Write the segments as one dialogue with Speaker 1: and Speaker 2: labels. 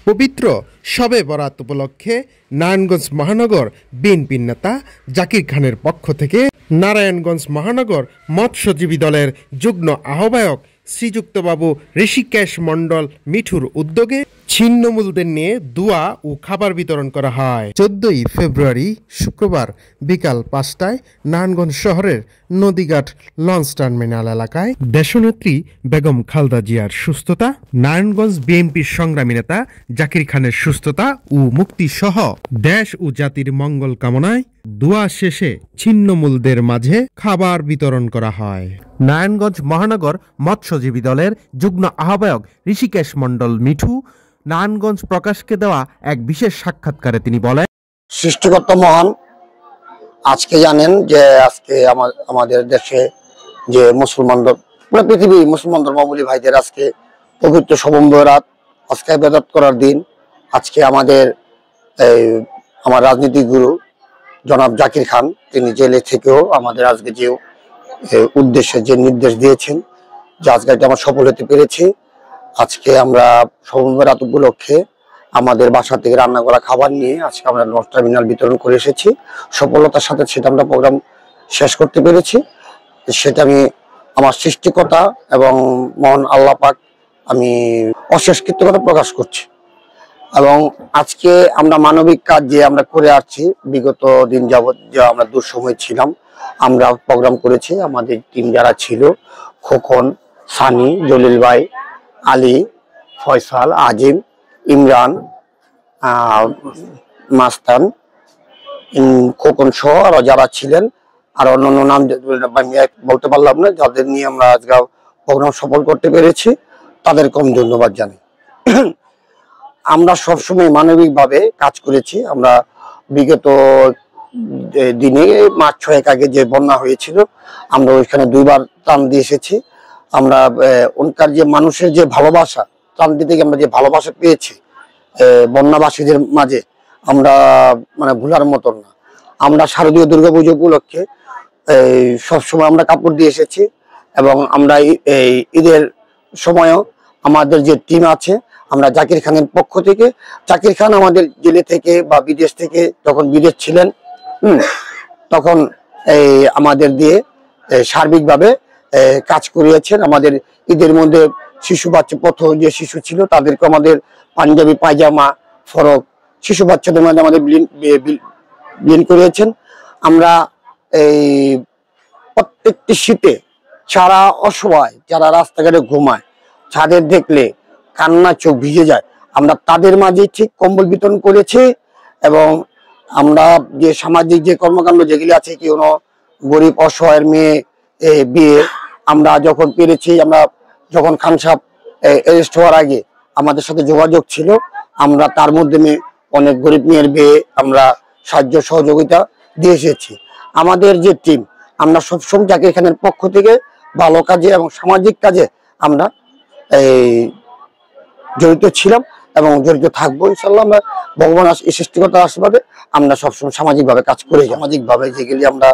Speaker 1: পবিত্র শবে বরাত উপলক্ষে নারায়ণগঞ্জ মহানগর বিএনপির নেতা জাকির খানের পক্ষ থেকে নারায়ণগঞ্জ মহানগর মৎস্যজীবী দলের যুগ্ম আহ্বায়ক শ্রীযুক্ত বাবু ঋষিকেশ মণ্ডল মিঠুর উদ্যোগে ছিন্নমূলদের নিয়ে দোয়া ও খাবার বিতরণ করা হয়। 14ই ফেব্রুয়ারি শুক্রবার বিকাল 5টায় নারায়ণগঞ্জ শহরের নদীঘাট লঞ্চ টার্মিনাল এলাকায় দেশনেত্রী বেগম খালেদা জিয়ার সুস্থতা, নারায়ণগঞ্জ বিএনপির সংগ্রামী নেতা জাকির খানের সুস্থতা ও মুক্তি সহ দেশ ও জাতির মঙ্গল কামনায় দোয়া শেষে ছিন্নমূলদের মাঝে খাবার বিতরণ করা হয়। নারায়ণগঞ্জ মহানগর মৎস্যজীবী দলের যুগ্ম আহ্বায়ক ঋষিকেশ মণ্ডল মিঠু নারায়ণগঞ্জ প্রকাশকে দেওয়া এক বিশেষ সাক্ষাৎকারে তিনি বলেন,
Speaker 2: সৃষ্টিকর্তা মহান। আজকে জানেন যে আজকে আমাদের দেশে যে মুসলমানদের পুরো পৃথিবী মুসলমান ধর্মাবলী ভাইদের আজকে পবিত্র শবে বরাত, আজকে ইবাদত করার দিন। আজকে আমার রাজনীতিক গুরু জনাব জাকির খান তিনি জেলে থেকেও আমাদের আজকে যে উদ্দেশ্যে যে নির্দেশ দিয়েছেন যে আজকে আমরা সফল হতে পেরেছি। আজকে আমরা শবে বরাত উপলক্ষে আমাদের বাসা থেকে রান্না করা খাবার নিয়ে আজকে আমরা লঞ্চ টার্মিনাল বিতরণ করে এসেছি। সফলতার সাথে সেটা আমরা প্রোগ্রাম শেষ করতে পেরেছি। সেটা আমি আমার সৃষ্টিকর্তা এবং মহান আল্লাহ পাক আমি অশেষ কৃতজ্ঞতা প্রকাশ করছি। এবং আজকে আমরা মানবিক কাজ যে আমরা করে আসছি বিগত দিন যাবৎ, যে আমরা দুঃসময় ছিলাম, আমরা প্রোগ্রাম করেছি। আমাদের টিম যারা ছিল খোকন, সানি, জলিল ভাই, আলী, ফয়সাল, আজিম, ইমরান, মাস্তান, খোকন সহ আরো যারা ছিলেন আর অন্যান্য নাম বলতে পারলাম না, যাদের নিয়ে আমরা আজকে প্রোগ্রাম সফল করতে পেরেছি তাদেরকে আমি ধন্যবাদ জানাই। আমরা সবসময় মানবিক ভাবে কাজ করেছি। আমরা বিগত দিনে মাস 6 আগে যে বন্যা হয়েছিল আমরা ওইখানে 2বার ত্রাণ দিয়ে এসেছি। আমরা ওনকার যে মানুষের যে ভালোবাসা, ত্রান্তি থেকে আমরা যে ভালোবাসা পেয়েছি বন্যাবাসীদের মাঝে, আমরা মানে ভুলার মতন না। আমরা শারদীয় দুর্গাপুজো উপলক্ষে সবসময় আমরা কাপড় দিয়ে এসেছি এবং আমরা এই ঈদের সময়ও আমাদের যে টিম আছে আমরা জাকির খানের পক্ষ থেকে, জাকির খান আমাদের জেলে থেকে বা বিদেশ থেকে যখন বিদেশ ছিলেন তখন আমাদের দিয়ে সার্বিকভাবে কাজ করিয়েছেন। আমাদের ঈদের মধ্যে শিশু বাচ্চা প্রথম যে শিশু ছিল তাদেরকে আমাদের পাঞ্জাবি, পায়জামা, ফরক শিশু বাচ্চাদের মধ্যে আমাদের বিলীন করিয়েছেন। আমরা এই প্রত্যেকটি শীতে যারা অসহায়, যারা রাস্তাঘাটে ঘুমায়, ছাদের দেখলে কান্না চোখ ভিজে যায়, আমরা তাদের মাঝে ঠিক কম্বল বিতরণ করেছি। এবং আমরা যে সামাজিক যে কর্মকাণ্ড যেগুলি আছে, কি কোনো গরিব অসহায়ের মেয়ে বিয়ে আমরা যখন পেরেছি, আমরা যখন খান সাহেব অ্যারেস্ট হওয়ার আগে আমাদের সাথে যোগাযোগ ছিল, আমরা তার মাধ্যমে অনেক গরিব মেয়ের বিয়ে আমরা সাহায্য সহযোগিতা দিয়ে এসেছি। আমাদের যে টিম আমরা সবসময় জাকির খানের পক্ষ থেকে ভালো কাজে এবং সামাজিক কাজে আমরা জড়িত ছিলাম এবং জড়িত থাকবো ইনশাল্লাহ। আমরা ভগবান সৃষ্টিকর্তার আশীর্বাদে আমরা সবসময় সামাজিক ভাবে কাজ করি। সামাজিক ভাবে যেগুলি আমরা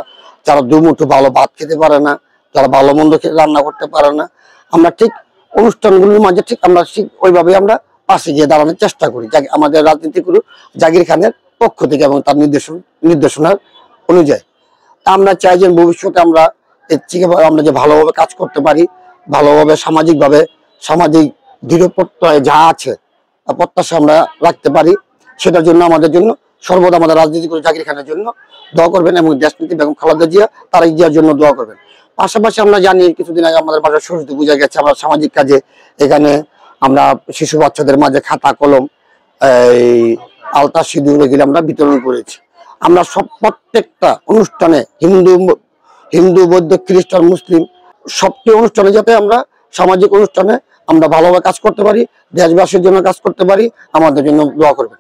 Speaker 2: যারা দুমুঠো ভালো ভাত খেতে পারে না, যারা ভালো মন্দ রান্না করতে পারে না, আমরা ঠিক অনুষ্ঠানগুলির মাঝে ঠিক আমরা ঠিক ওইভাবে আমরা পাশে গিয়ে দাঁড়ানোর চেষ্টা করি আমাদের রাজনীতিক গুরু জাকির খানের পক্ষ থেকে এবং তার নির্দেশনার অনুযায়ী। আমরা চাই যে ভবিষ্যতে আমরা আমরা যে ভালোভাবে কাজ করতে পারি, ভালোভাবে সামাজিক দৃঢ় প্রত্যয় যা আছে প্রত্যাশা আমরা রাখতে পারি, সেটার জন্য আমাদের জন্য সর্বদা আমাদের রাজনীতি করে জাকির খানের জন্য দোয়া করবেন এবং দেশনেত্রী বেগম খালেদা জিয়া তারেক জিয়ার জন্য দোয়া করবেন। পাশাপাশি আমরা জানি কিছুদিন আগে আমাদের বাসায় সরস্বতী পূজা গেছে, আমরা সামাজিক কাজে এখানে আমরা শিশু বাচ্চাদের মাঝে খাতা কলম, আলতা সিঁদুর এগুলো আমরা বিতরণ করেছি। আমরা প্রত্যেকটা অনুষ্ঠানে হিন্দু বৌদ্ধ খ্রিস্টান মুসলিম সবটি অনুষ্ঠানে যাতে আমরা সামাজিক অনুষ্ঠানে আমরা ভালোভাবে কাজ করতে পারি, দেশবাসীর জন্য কাজ করতে পারি, আমাদের জন্য দোয়া করবেন।